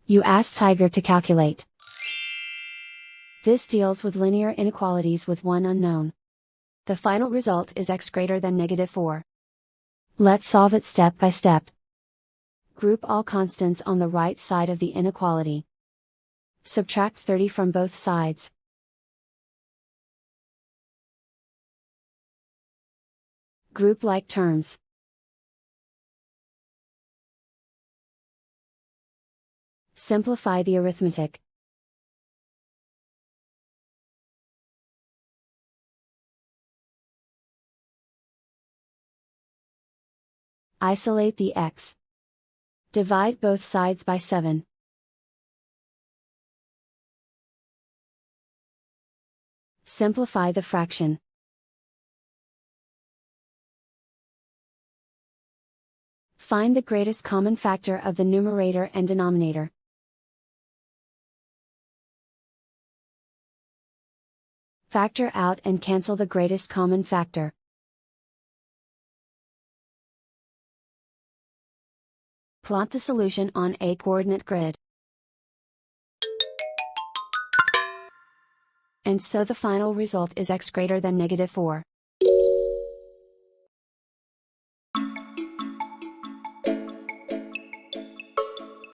You ask Tiger to calculate. This deals with linear inequalities with one unknown. The final result is x greater than -4. Let's solve it step by step. Group all constants on the right side of the inequality. Subtract 30 from both sides. Group like terms. Simplify the arithmetic. Isolate the x. Divide both sides by 7. Simplify the fraction. Find the greatest common factor of the numerator and denominator. Factor out and cancel the greatest common factor. Plot the solution on a coordinate grid. And so the final result is x greater than -4.